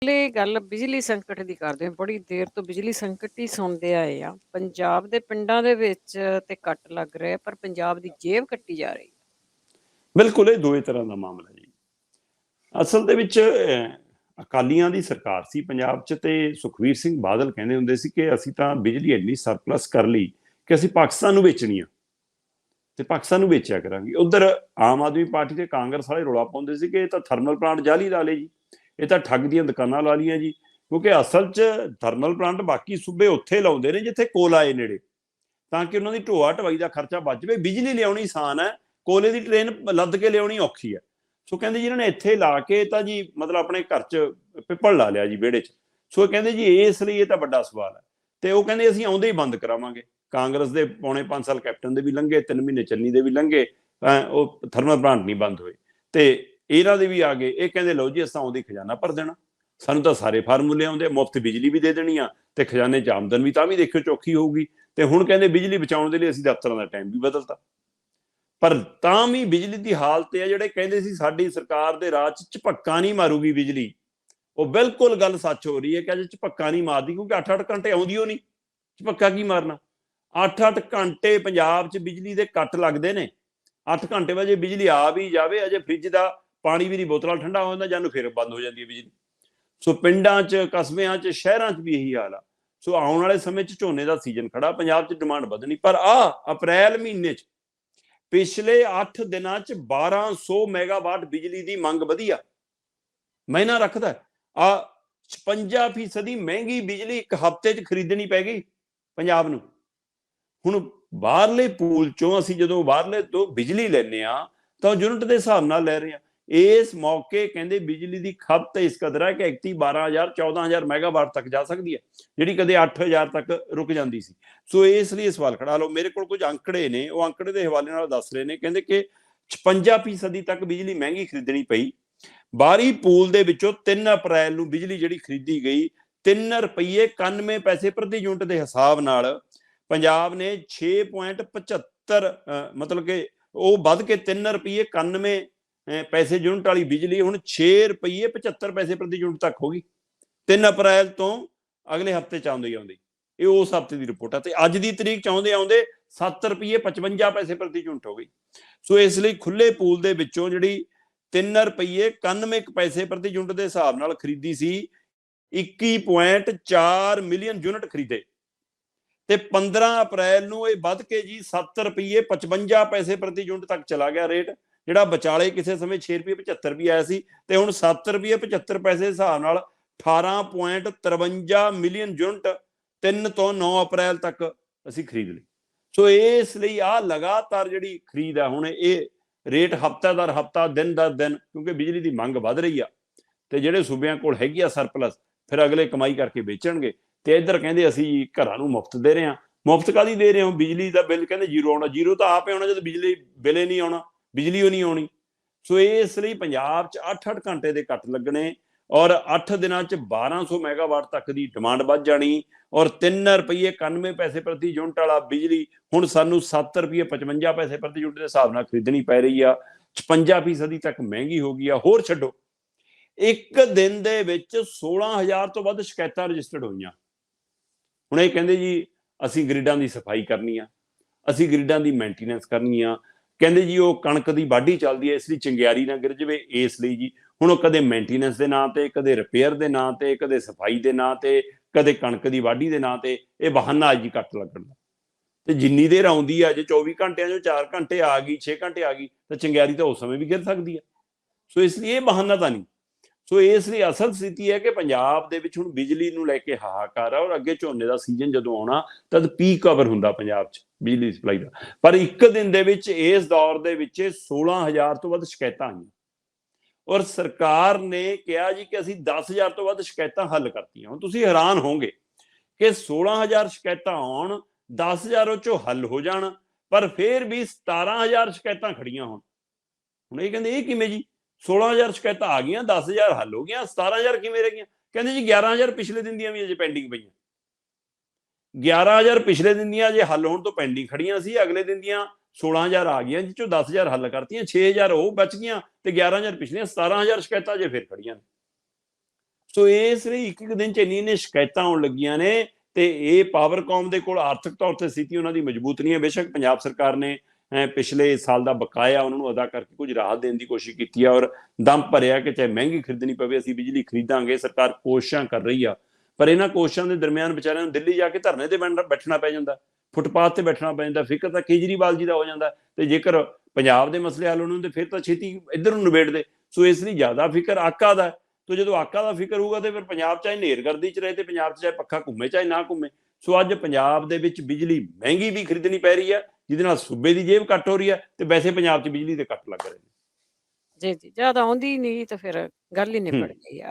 ਪਹਿਲੇ ਗੱਲ ਬਿਜਲੀ ਸੰਕਟ ਦੀ ਕਰਦੇ ਹਾਂ। ਬੜੀ ਦੇਰ ਤੋਂ ਬਿਜਲੀ ਸੰਕਟ ਹੀ ਸੁਣਦੇ ਆਏ ਆ। ਪੰਜਾਬ ਦੇ ਪਿੰਡਾਂ ਦੇ ਵਿੱਚ ਤੇ ਕੱਟ ਲੱਗ ਰਹੇ, ਪਰ ਪੰਜਾਬ ਦੀ ਜੇਬ ਕੱਟੀ ਜਾ ਰਹੀ। ਬਿਲਕੁਲ ਇਹ ਦੋਏ ਤਰ੍ਹਾਂ ਦਾ ਮਾਮਲਾ ਜੀ। ਅਸਲ ਦੇ ਵਿੱਚ ਅਕਾਲੀਆਂ ਦੀ ਸਰਕਾਰ ਸੀ ਪੰਜਾਬ 'ਚ, ਤੇ ਸੁਖਬੀਰ ਸਿੰਘ ਬਾਦਲ ਕਹਿੰਦੇ ਹੁੰਦੇ ਸੀ ਕਿ ਅਸੀਂ ਤਾਂ ਬਿਜਲੀ ਇੰਨੀ ਸਰਪਲਸ ਕਰ ਲਈ ਕਿ ਅਸੀਂ ਪਾਕਿਸਤਾਨ ਨੂੰ ਵੇਚਣੀ ਆ ਤੇ ਪਾਕਿਸਤਾਨ ਨੂੰ ਵੇਚਿਆ ਕਰਾਂਗੇ। ਉਧਰ ਆਮ ਆਦਮੀ ਪਾਰਟੀ ਤੇ ਕਾਂਗਰਸ ਵਾਲੇ ਰੌਲਾ ਪਾਉਂਦੇ ਸੀ ਕਿ ਇਹ ਤਾਂ ਥਰਮਲ ਪਲਾਂਟ ਜਾਲੀ ਲਾ ਲਏ ਜੀ, ਇਹ ਤਾਂ ਠੱਗ ਦੀਆਂ ਦੁਕਾਨਾਂ ਲਾ ਲਈਆਂ ਜੀ, ਕਿਉਂਕਿ ਅਸਲ 'ਚ ਥਰਮਲ ਪਲਾਂਟ ਬਾਕੀ ਸੂਬੇ ਉੱਥੇ ਲਾਉਂਦੇ ਨੇ ਜਿੱਥੇ ਕੋਲਾ ਏ ਨੇੜੇ, ਤਾਂ ਕਿ ਉਹਨਾਂ ਦੀ ਢੋਆ ਢਵਾਈ ਦਾ ਖਰਚਾ ਬਚ ਜਾਵੇ। ਬਿਜਲੀ ਲਿਆਉਣੀ ਆਸਾਨ ਹੈ, ਕੋਲੇ ਦੀ ਟ੍ਰੇਨ ਲੱਦ ਕੇ ਲਿਆਉਣੀ ਔਖੀ ਹੈ। ਸੋ ਕਹਿੰਦੇ ਜੀ ਇਹਨਾਂ ਨੇ ਇੱਥੇ ਲਾ ਕੇ ਤਾਂ ਜੀ ਮਤਲਬ ਆਪਣੇ ਘਰ 'ਚ ਪਿੱਪਲ ਲਾ ਲਿਆ ਜੀ ਵਿਹੜੇ 'ਚ। ਸੋ ਕਹਿੰਦੇ ਜੀ ਇਸ ਲਈ ਇਹ ਤਾਂ ਵੱਡਾ ਸਵਾਲ ਹੈ, ਤੇ ਉਹ ਕਹਿੰਦੇ ਅਸੀਂ ਆਉਂਦੇ ਹੀ ਬੰਦ ਕਰਾਵਾਂਗੇ। ਕਾਂਗਰਸ ਦੇ ਪੌਣੇ 5 ਸਾਲ ਕੈਪਟਨ ਦੇ ਵੀ ਲੰਘੇ, 3 ਮਹੀਨੇ ਚੰਨੀ ਦੇ ਵੀ ਲੰਘੇ, ਉਹ ਥਰਮਲ ਪਲਾਂਟ ਨਹੀਂ ਬੰਦ ਹੋਏ। ਤੇ ਇਹਨਾਂ ਦੇ ਵੀ ਆ ਗਏ, ਇਹ ਕਹਿੰਦੇ ਲਓ ਜੀ ਅਸਾਂ ਆਉਂਦੇ ਖਜ਼ਾਨਾ ਭਰ ਦੇਣਾ, ਸਾਨੂੰ ਤਾਂ ਸਾਰੇ ਫਾਰਮੂਲੇ ਆਉਂਦੇ, ਮੁਫਤ ਬਿਜਲੀ ਵੀ ਦੇ ਦੇਣੀ ਆ ਤੇ ਖਜ਼ਾਨੇ 'ਚ ਆਮਦਨ ਵੀ ਤਾਂ ਵੀ ਦੇਖਿਓ ਚੌਖੀ ਹੋਊਗੀ। ਤੇ ਹੁਣ ਕਹਿੰਦੇ ਬਿਜਲੀ ਬਚਾਉਣ ਦੇ ਲਈ ਅਸੀਂ ਦਫ਼ਤਰਾਂ ਦਾ ਟਾਈਮ ਵੀ ਬਦਲਤਾ। ਪਰ ਤਾਂ ਵੀ ਬਿਜਲੀ ਦੀ ਹਾਲਤ ਹੈ, ਜਿਹੜੇ ਕਹਿੰਦੇ ਸੀ ਸਾਡੀ ਸਰਕਾਰ ਦੇ ਰਾਜ 'ਚ ਝਪੱਕਾ ਨਹੀਂ ਮਾਰੂਗੀ ਬਿਜਲੀ, ਉਹ ਬਿਲਕੁਲ ਗੱਲ ਸੱਚ ਹੋ ਰਹੀ ਹੈ ਕਿ ਅਜੇ ਝਪੱਕਾ ਨਹੀਂ ਮਾਰਦੀ, ਕਿਉਂਕਿ 8-8 ਘੰਟੇ ਆਉਂਦੀ ਉਹ ਨਹੀਂ, ਝਪੱਕਾ ਕੀ ਮਾਰਨਾ। 8-8 ਘੰਟੇ ਪੰਜਾਬ 'ਚ ਬਿਜਲੀ ਦੇ ਕੱਟ ਲੱਗਦੇ ਨੇ। 8 ਘੰਟੇ ਵਜੇ ਬਿਜਲੀ ਆ ਵੀ ਜਾਵੇ, ਅਜੇ ਫ੍ਰਿਜ ਦਾ ਪਾਣੀ ਵੀ ਨਹੀਂ ਬੋਤਲਾਂ ਠੰਡਾ ਹੋ ਜਾਂਦਾ, ਜਾਂ ਫਿਰ ਬੰਦ ਹੋ ਜਾਂਦੀ ਹੈ ਬਿਜਲੀ। ਸੋ ਪਿੰਡਾਂ 'ਚ, ਕਸਬਿਆਂ 'ਚ, ਸ਼ਹਿਰਾਂ 'ਚ ਵੀ ਇਹੀ ਹਾਲ ਆ। ਸੋ ਆਉਣ ਵਾਲੇ ਸਮੇਂ 'ਚ ਝੋਨੇ ਦਾ ਸੀਜ਼ਨ ਖੜਾ, ਪੰਜਾਬ 'ਚ ਡਿਮਾਂਡ ਵਧਣੀ। ਪਰ ਅਪ੍ਰੈਲ ਮਹੀਨੇ 'ਚ ਪਿਛਲੇ 8 ਦਿਨਾਂ 'ਚ 1200 ਮੈਗਾਵਾਟ ਬਿਜਲੀ ਦੀ ਮੰਗ ਵਧੀ ਆ। ਮਹੀਨਾ ਰੱਖਦਾ 56% ਮਹਿੰਗੀ ਬਿਜਲੀ ਇੱਕ ਹਫ਼ਤੇ 'ਚ ਖਰੀਦਣੀ ਪੈ ਗਈ ਪੰਜਾਬ ਨੂੰ। ਹੁਣ ਬਾਹਰਲੇ ਪੂਲ 'ਚੋਂ ਅਸੀਂ ਜਦੋਂ ਬਾਹਰਲੇ ਤੋਂ ਬਿਜਲੀ ਲੈਂਦੇ ਆ ਤਾਂ ਯੂਨਿਟ ਦੇ ਹਿਸਾਬ ਨਾਲ ਲੈ ਰਹੇ ਆ। ਇਸ ਮੌਕੇ ਕਹਿੰਦੇ ਬਿਜਲੀ ਦੀ ਖਪਤ ਇਸ ਕਦਰ ਹੈ ਕਿ 12,000 14,000 ਮੈਗਾਵਾਟ ਤੱਕ ਜਾ ਸਕਦੀ ਹੈ, ਜਿਹੜੀ ਕਦੇ 8,000 ਤੱਕ ਰੁਕ ਜਾਂਦੀ ਸੀ। ਸੋ ਇਸ ਲਈ ਸਵਾਲ ਖੜਾ ਲਓ। ਮੇਰੇ ਕੋਲ ਕੁਝ ਅੰਕੜੇ ਨੇ, ਉਹ ਅੰਕੜੇ ਦੇ ਹਵਾਲੇ ਨਾਲ ਦੱਸ ਰਹੇ ਨੇ। ਕਹਿੰਦੇ ਕਿ 56% ਤੱਕ ਬਿਜਲੀ ਮਹਿੰਗੀ ਖਰੀਦਣੀ ਪਈ। ਬਾਹਰੀ ਪੂਲ ਦੇ ਵਿੱਚੋਂ 3 ਅਪ੍ਰੈਲ ਨੂੰ ਬਿਜਲੀ ਜਿਹੜੀ ਖਰੀਦੀ ਗਈ ₹3.91 ਪ੍ਰਤੀ ਯੂਨਿਟ ਦੇ ਹਿਸਾਬ ਨਾਲ ਪੰਜਾਬ ਨੇ 6.75 ਮਤਲਬ ਕਿ ਉਹ ਵੱਧ ਕੇ ₹3.91 ਯੂਨਿਟ ਵਾਲੀ ਬਿਜਲੀ ਹੁਣ ₹6.75 ਪ੍ਰਤੀ ਯੂਨਿਟ ਤੱਕ ਹੋ ਗਈ 3 ਅਪ੍ਰੈਲ ਤੋਂ ਅਗਲੇ ਹਫ਼ਤੇ 'ਚ ਆਉਂਦੇ ਆਉਂਦੇ। ਇਹ ਉਸ ਹਫ਼ਤੇ ਦੀ ਰਿਪੋਰਟ ਹੈ, ਤੇ ਅੱਜ ਦੀ ਤਰੀਕ 'ਚ ਆਉਂਦੇ ਆਉਂਦੇ ₹7.55 ਪ੍ਰਤੀ ਯੂਨਿਟ ਹੋ ਗਈ। ਸੋ ਇਸ ਲਈ ਖੁੱਲੇ ਪੂਲ ਦੇ ਵਿੱਚੋਂ ਜਿਹੜੀ ₹3.91 ਪ੍ਰਤੀ ਯੂਨਿਟ ਦੇ ਹਿਸਾਬ ਨਾਲ ਖਰੀਦੀ ਸੀ, 21.4 ਮਿਲੀਅਨ ਯੂਨਿਟ ਖਰੀਦੇ, ਤੇ 15 ਅਪ੍ਰੈਲ ਨੂੰ ਇਹ ਵੱਧ ਕੇ ਜੀ ₹7.55 ਪ੍ਰਤੀ ਯੂਨਿਟ ਤੱਕ ਚਲਾ ਗਿਆ ਰੇਟ, ਜਿਹੜਾ ਵਿਚਾਲੇ ਕਿਸੇ ਸਮੇਂ ₹6.75 ਆਇਆ ਸੀ, ਤੇ ਹੁਣ ₹7.75 ਦੇ ਹਿਸਾਬ ਨਾਲ 18.53 ਮਿਲੀਅਨ ਯੂਨਿਟ 3 ਤੋਂ 9 ਅਪ੍ਰੈਲ ਤੱਕ ਅਸੀਂ ਖਰੀਦ ਲਈ। ਸੋ ਇਸ ਲਈ ਲਗਾਤਾਰ ਜਿਹੜੀ ਖਰੀਦ ਹੈ, ਹੁਣ ਇਹ ਰੇਟ ਹਫ਼ਤਾ ਦਰ ਹਫ਼ਤਾ, ਦਿਨ ਦਰ ਦਿਨ, ਕਿਉਂਕਿ ਬਿਜਲੀ ਦੀ ਮੰਗ ਵੱਧ ਰਹੀ ਆ, ਤੇ ਜਿਹੜੇ ਸੂਬਿਆਂ ਕੋਲ ਹੈਗੀ ਆ ਸਰਪਲਸ, ਫਿਰ ਅਗਲੇ ਕਮਾਈ ਕਰਕੇ ਵੇਚਣਗੇ। ਤੇ ਇੱਧਰ ਕਹਿੰਦੇ ਅਸੀਂ ਘਰਾਂ ਨੂੰ ਮੁਫਤ ਦੇ ਰਹੇ ਹਾਂ। ਮੁਫਤ ਕਾਹਦੀ ਦੇ ਰਹੇ ਹੋ? ਬਿਜਲੀ ਦਾ ਬਿੱਲ ਕਹਿੰਦੇ ਜ਼ੀਰੋ ਆਉਣਾ। ਜ਼ੀਰੋ ਤਾਂ ਆਪੇ ਆਉਣਾ ਜਦੋਂ ਬਿਜਲੀ ਬਿੱਲ ਹੀ ਨਹੀਂ ਆਉਣਾ, ਬਿਜਲੀ ਉਹ ਨਹੀਂ ਆਉਣੀ। ਸੋ ਇਸ ਲਈ ਪੰਜਾਬ 'ਚ 8-8 ਘੰਟੇ ਦੇ ਕੱਟ ਲੱਗਣੇ, ਔਰ 8 ਦਿਨਾਂ 'ਚ 1200 ਮੈਗਾਵਾਟ ਤੱਕ ਦੀ ਡਿਮਾਂਡ ਵੱਧ ਜਾਣੀ, ਔਰ ₹3.91 ਪ੍ਰਤੀ ਯੂਨਿਟ ਵਾਲਾ ਬਿਜਲੀ ਹੁਣ ਸਾਨੂੰ ₹7.55 ਪ੍ਰਤੀ ਯੂਨਿਟ ਦੇ ਹਿਸਾਬ ਨਾਲ ਖਰੀਦਣੀ ਪੈ ਰਹੀ ਆ। 56% ਤੱਕ ਮਹਿੰਗੀ ਹੋ ਗਈ ਆ। ਹੋਰ ਛੱਡੋ, ਇੱਕ ਦਿਨ ਦੇ ਵਿੱਚ 16,000 ਤੋਂ ਵੱਧ ਸ਼ਿਕਾਇਤਾਂ ਰਜਿਸਟਰਡ ਹੋਈਆਂ। ਹੁਣ ਇਹ ਕਹਿੰਦੇ ਜੀ ਅਸੀਂ ਗ੍ਰਿਡਾਂ ਦੀ ਸਫਾਈ ਕਰਨੀ ਆ, ਅਸੀਂ ਗ੍ਰਿਡਾਂ ਦੀ ਮੇਨਟੇਨੈਂਸ ਕਰਨੀ ਆ। ਕਹਿੰਦੇ ਜੀ ਉਹ ਕਣਕ ਦੀ ਵਾਢੀ ਚੱਲਦੀ ਹੈ, ਇਸ ਲਈ ਚੰਗਿਆਰੀ ਨਾ ਗਿਰ ਜਾਵੇ, ਇਸ ਲਈ ਜੀ ਹੁਣ ਉਹ ਕਦੇ ਮੇਨਟੇਨੈਂਸ ਦੇ ਨਾਂ ਤੇ, ਕਦੇ ਰਿਪੇਅਰ ਦੇ ਨਾਂ ਤੇ, ਕਦੇ ਸਫਾਈ ਦੇ ਨਾਂ ਤੇ, ਕਦੇ ਕਣਕ ਦੀ ਵਾਢੀ ਦੇ ਨਾਂ ਤੇ, ਇਹ ਬਹਾਨਾ ਜੀ ਕੱਟ ਲੱਗਣ ਦਾ। ਤੇ ਜਿੰਨੀ ਦੇਰ ਆਉਂਦੀ ਆ, ਜੇ 24 ਘੰਟਿਆਂ 'ਚੋਂ 4 ਘੰਟੇ ਆ ਗਈ, 6 ਘੰਟੇ ਆ ਗਈ, ਤਾਂ ਚੰਗਿਆਰੀ ਤਾਂ ਉਸ ਸਮੇਂ ਵੀ ਗਿਰ ਸਕਦੀ ਹੈ। ਸੋ ਇਸ ਲਈ ਇਹ ਬਹਾਨਾ ਤਾਂ ਨਹੀਂ। ਸੋ ਇਸ ਲਈ ਅਸਲ ਸਥਿਤੀ ਹੈ ਕਿ ਪੰਜਾਬ ਦੇ ਵਿੱਚ ਹੁਣ ਬਿਜਲੀ ਨੂੰ ਲੈ ਕੇ ਹਾਹਾਕਾਰ ਆ, ਔਰ ਅੱਗੇ ਝੋਨੇ ਦਾ ਸੀਜ਼ਨ ਜਦੋਂ ਆਉਣਾ ਤਦ ਪੀਕ ਆਵਰ ਹੁੰਦਾ ਪੰਜਾਬ 'ਚ ਬਿਜਲੀ ਸਪਲਾਈ ਦਾ। ਪਰ ਇੱਕ ਦਿਨ ਦੇ ਵਿੱਚ ਇਸ ਦੌਰ ਦੇ ਵਿੱਚ 16,000 ਤੋਂ ਵੱਧ ਸ਼ਿਕਾਇਤਾਂ ਆਈਆਂ, ਔਰ ਸਰਕਾਰ ਨੇ ਕਿਹਾ ਜੀ ਕਿ ਅਸੀਂ 10,000 ਤੋਂ ਵੱਧ ਸ਼ਿਕਾਇਤਾਂ ਹੱਲ ਕਰਤੀਆਂ। ਹੁਣ ਤੁਸੀਂ ਹੈਰਾਨ ਹੋਵੋਗੇ ਕਿ 16,000 ਸ਼ਿਕਾਇਤਾਂ ਆਉਣ, 10,000 ਉਹ 'ਚੋਂ ਹੱਲ ਹੋ ਜਾਣ, ਪਰ ਫਿਰ ਵੀ 17,000 ਸ਼ਿਕਾਇਤਾਂ ਖੜੀਆਂ ਹੋਣ। ਹੁਣ ਇਹ ਕਹਿੰਦੇ ਇਹ ਕਿਵੇਂ ਜੀ? 16,000 ਸ਼ਿਕਾਇਤਾਂ ਆ ਗਈਆਂ, 10,000 ਹੱਲ ਹੋ ਗਈਆਂ, 17,000 ਕਿਵੇਂ ਰਹਿ ਗਈਆਂ? ਕਹਿੰਦੇ ਜੀ 11,000 ਪਿਛਲੇ ਦਿਨ ਦੀਆਂ ਵੀ ਅਜੇ ਪੈਂਡਿੰਗ ਪਈਆਂ। 11,000 ਪਿਛਲੇ ਦਿਨ ਦੀਆਂ ਅਜੇ ਹੱਲ ਹੋਣ ਤੋਂ ਪੈਂਡਿੰਗ ਖੜੀਆਂ ਸੀ, ਅਗਲੇ ਦਿਨ ਦੀਆਂ 16,000 ਆ ਗਈਆਂ, ਜਿਸ ਚੋਂ 10,000 ਹੱਲ ਕਰਤੀਆਂ, 6,000 ਉਹ ਬਚ ਗਈਆਂ, ਤੇ 11,000 ਪਿਛਲੀਆਂ, 17,000 ਸ਼ਿਕਾਇਤਾਂ ਅਜੇ ਫਿਰ ਖੜੀਆਂ ਨੇ। ਸੋ ਇਸ ਲਈ ਇੱਕ ਇੱਕ ਦਿਨ ਚ ਇੰਨੀਆਂ ਸ਼ਿਕਾਇਤਾਂ ਆਉਣ ਲੱਗੀਆਂ ਨੇ। ਤੇ ਇਹ ਪਾਵਰਕੌਮ ਦੇ ਕੋਲ ਆਰਥਿਕ ਤੌਰ ਤੇ ਸਥਿਤੀ ਉਹਨਾਂ ਦੀ ਮਜ਼ਬੂਤ ਨਹੀਂ ਹੈ। ਬੇਸ਼ੱਕ ਪੰਜਾਬ ਸਰਕਾਰ ਨੇ ਪਿਛਲੇ ਸਾਲ ਦਾ ਬਕਾਇਆ ਉਹਨਾਂ ਨੂੰ ਅਦਾ ਕਰਕੇ ਕੁਝ ਰਾਹਤ ਦੇਣ ਦੀ ਕੋਸ਼ਿਸ਼ ਕੀਤੀ ਹੈ ਔਰ ਦਮ ਭਰਿਆ ਕਿ ਚਾਹੇ ਮਹਿੰਗੀ ਖਰੀਦਣੀ ਪਵੇ ਅਸੀਂ ਬਿਜਲੀ ਖਰੀਦਾਂਗੇ, ਸਰਕਾਰ ਕੋਸ਼ਿਸ਼ਾਂ ਕਰ ਰਹੀ ਆ। ਪਰ ਇਹਨਾਂ ਕੋਸ਼ਿਸ਼ਾਂ ਦੇ ਦਰਮਿਆਨ ਵਿਚਾਰਿਆਂ ਨੂੰ ਦਿੱਲੀ ਜਾ ਕੇ ਧਰਨੇ ਤੇ ਬੈਠਣਾ ਪੈ ਜਾਂਦਾ, ਫੁੱਟਪਾਥ ਤੇ ਬੈਠਣਾ ਪੈ ਜਾਂਦਾ। ਫਿਕਰ ਤਾਂ ਕੇਜਰੀਵਾਲ ਜੀ ਦਾ ਹੋ ਜਾਂਦਾ, ਤੇ ਜੇਕਰ ਪੰਜਾਬ ਦੇ ਮਸਲੇ ਹੱਲ ਹੋਣ ਤੇ ਫਿਰ ਤਾਂ ਛੇਤੀ ਇੱਧਰ ਨੂੰ ਨਿਬੇੜਦੇ। ਸੋ ਇਸ ਲਈ ਜ਼ਿਆਦਾ ਫਿਕਰ ਆਕਾ ਦਾ। ਤੇ ਜਦੋਂ ਆਕਾ ਦਾ ਫਿਕਰ ਹੋਊਗਾ ਤੇ ਫਿਰ ਪੰਜਾਬ ਚਾਹੇ ਨੇਰਗਰਦੀ ਚ ਰਹੇ ਤੇ ਪੰਜਾਬ ਚ ਚਾਹੇ ਪੱਖਾ ਘੁੰਮੇ ਚਾਹੇ ਨਾ ਘੁੰਮੇ। ਸੋ ਅੱਜ ਪੰਜਾਬ ਦੇ ਵਿੱਚ ਬਿਜਲੀ ਮਹਿੰਗੀ ਵੀ ਖਰੀਦਣੀ ਪੈ ਰਹੀ ਹੈ, ਜਿਹਦੇ ਨਾਲ ਸੂਬੇ ਦੀ ਜੇਬ ਕੱਟ ਹੋ ਰਹੀ ਹੈ, ਤੇ ਵੈਸੇ ਪੰਜਾਬ 'ਚ ਬਿਜਲੀ ਦੇ ਕੱਟ ਲੱਗ ਰਹੇ ਨੇ। ਜੀ, ਜੀ, ਜਦ ਆਉਂਦੀ ਨਹੀਂ ਤਾਂ ਫਿਰ ਗੱਲ ਹੀ ਹੂੰ। ਨਿਬੜ ਗਈ ਆ।